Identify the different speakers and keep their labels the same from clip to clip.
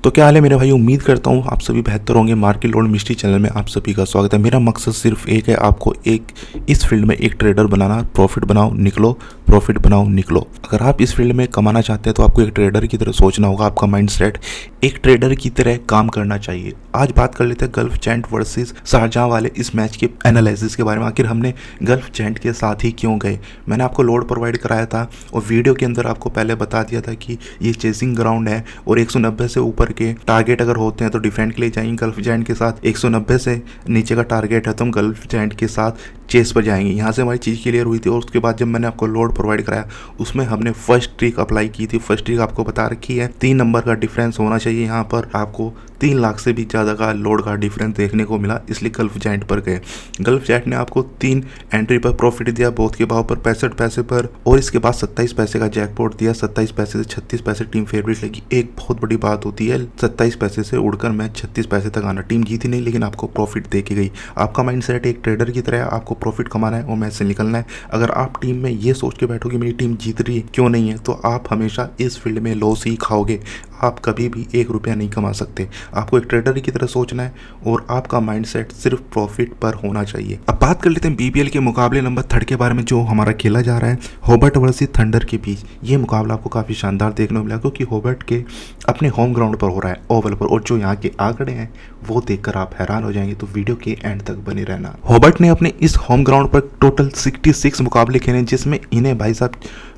Speaker 1: तो क्या हाल है मेरे भाई। उम्मीद करता हूँ आप सभी बेहतर होंगे। मार्केट लॉर्ड मिस्ट्री चैनल में आप सभी का स्वागत है। मेरा मकसद सिर्फ एक है, आपको एक इस फील्ड में एक ट्रेडर बनाना। प्रॉफिट बनाओ निकलो, प्रॉफिट बनाओ निकलो। अगर आप इस फील्ड में कमाना चाहते हैं तो आपको एक ट्रेडर की तरह सोचना होगा। आपका माइंडसेट एक ट्रेडर की तरह काम करना चाहिए। आज बात कर लेते हैं गल्फ जैंट वर्सेस शारजाह वाले इस मैच के एनालिसिस के बारे में। आखिर हमने गल्फ जैंट के साथ ही क्यों गए। मैंने आपको लोड प्रोवाइड कराया था और वीडियो के अंदर आपको पहले बता दिया था कि ये चेसिंग ग्राउंड है और 190 से ऊपर के टारगेट अगर होते हैं तो डिफेंड के लिए जाएंगे गल्फ जैंट के साथ। 190 से नीचे का टारगेट है तो हम गल्फ जैंट के साथ चेस पर जाएंगे। यहाँ से हमारी चीज़ क्लियर हुई थी और उसके बाद जब मैंने आपको लोड प्रोवाइड कराया उसमें हमने फर्स्ट ट्रिक अप्लाई की थी। फर्स्ट ट्रिक आपको बता रखी है 3 नंबर का डिफरेंस होना चाहिए। यहाँ पर आपको 3 लाख से भी ज़्यादा का लोड का डिफरेंस देखने को मिला, इसलिए गल्फ जैंट पर गए। गल्फ जैंट ने आपको 3 एंट्री पर प्रॉफिट दिया, बोथ के भाव पर 65 पैसे पर, और इसके बाद 27 पैसे का जैकपॉट दिया। 27 पैसे से 36 पैसे टीम फेवरेट लगी। एक बहुत बड़ी बात होती है 27 पैसे से उड़कर मैच 36 पैसे तक आना। टीम जीती नहीं लेकिन आपको प्रॉफिट दे के गई। आपका माइंडसेट एक ट्रेडर की तरह, आपको प्रॉफिट कमाना है और मैच से निकलना है। अगर आप टीम में ये सोच के बैठो कि मेरी टीम जीत रही है क्यों नहीं है, तो आप हमेशा इस फील्ड में लॉस ही खाओगे। आप कभी भी 1 रुपया नहीं कमा सकते। आपको एक ट्रेडर की तरह सोचना है और आपका माइंडसेट सिर्फ प्रॉफिट पर होना चाहिए। अब बात कर लेते हैं बीपीएल के मुकाबले नंबर 3 के बारे में जो हमारा खेला जा रहा है हॉबर्ट वर्सेस थंडर के बीच। ये मुकाबला आपको काफ़ी शानदार देखने को मिला क्योंकि हॉबर्ट के अपने होम ग्राउंड पर हो रहा है, ओवल पर, और जो यहाँ के आंकड़े हैं वो देखकर आप हैरान हो जाएंगे। तो वीडियो के एंड तक बने रहना। हॉबर्ट ने अपने इस होम ग्राउंड पर टोटल 66 मुकाबले खेले जिसमें इन्हें भाई साहब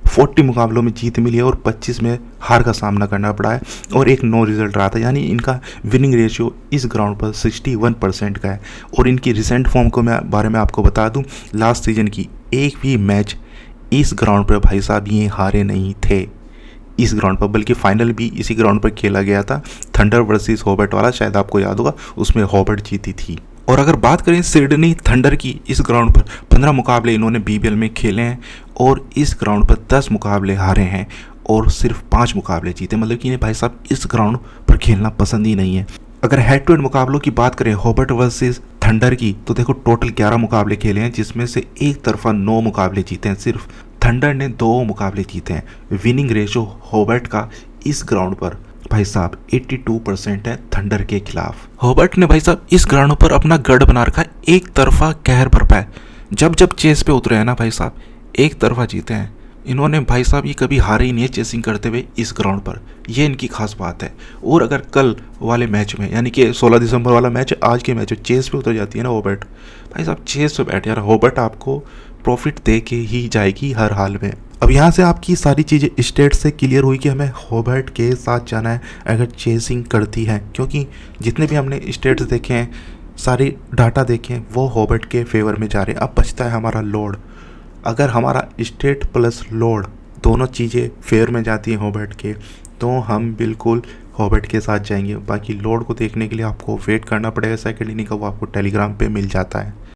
Speaker 1: 40 मुकाबलों में जीत मिली है और 25 में हार का सामना करना पड़ा है और एक नो रिजल्ट रहा था। यानी इनका विनिंग रेशियो इस ग्राउंड पर 61% का है। और इनकी रिसेंट फॉर्म को मैं बारे में आपको बता दूं, लास्ट सीजन की एक भी मैच इस ग्राउंड पर भाई साहब ये हारे नहीं थे इस ग्राउंड पर, बल्कि फाइनल भी इसी ग्राउंड पर खेला गया था। थंडर वर्सेस हॉबर्ट वाला, शायद आपको याद होगा, उसमें हॉबर्ट जीती थी। और अगर बात करें सिडनी थंडर की, इस ग्राउंड पर 15 मुकाबले इन्होंने बीबीएल में खेले हैं और इस ग्राउंड पर 10 मुकाबले हारे हैं और सिर्फ 5 मुकाबले जीते। मतलब कि इन्हें भाई साहब इस ग्राउंड पर खेलना पसंद ही नहीं है। अगर हेड टू हेड मुकाबलों की बात करें हॉबर्ट वर्सेस थंडर की, तो देखो टोटल 11 मुकाबले खेले हैं जिसमें से एक तरफा 9 मुकाबले जीते हैं। सिर्फ थंडर ने 2 मुकाबले जीते हैं। विनिंग रेशो हॉबर्ट का इस ग्राउंड पर भाई साहब 82% है थंडर के खिलाफ। हॉबर्ट ने भाई साहब इस ग्राउंड पर अपना गढ़ बना रखा है, एक तरफा कहर बरपा है। जब जब चेस पे उतरे हैं ना भाई साहब, एक तरफा जीते हैं इन्होंने। भाई साहब ये कभी हारे ही नहीं है चेसिंग करते हुए इस ग्राउंड पर, ये इनकी खास बात है। और अगर कल वाले मैच में, यानी कि 16 दिसंबर वाला मैच, आज के मैच में चेस पे उतर जाती है ना हॉबर्ट, भाई साहब चेस पे बैठ यार, हॉबर्ट आपको प्रॉफिट दे के ही जाएगी हर हाल में। अब यहाँ से आपकी सारी चीज़ें स्टेट से क्लियर हुई कि हमें हॉबर्ट के साथ जाना है अगर चेसिंग करती है, क्योंकि जितने भी हमने स्टेट्स देखे हैं, सारे डाटा देखे हैं, वो हॉबर्ट के फेवर में जा रहे हैं। अब बचता है हमारा लोड। अगर हमारा स्टेट प्लस लोड दोनों चीज़ें फेवर में जाती हैं हॉबर्ट के, तो हम बिल्कुल हॉबर्ट के साथ जाएंगे। बाकी लोड को देखने के लिए आपको वेट करना पड़ेगा सेकंड इनिंग का, वो आपको टेलीग्राम पे मिल जाता है।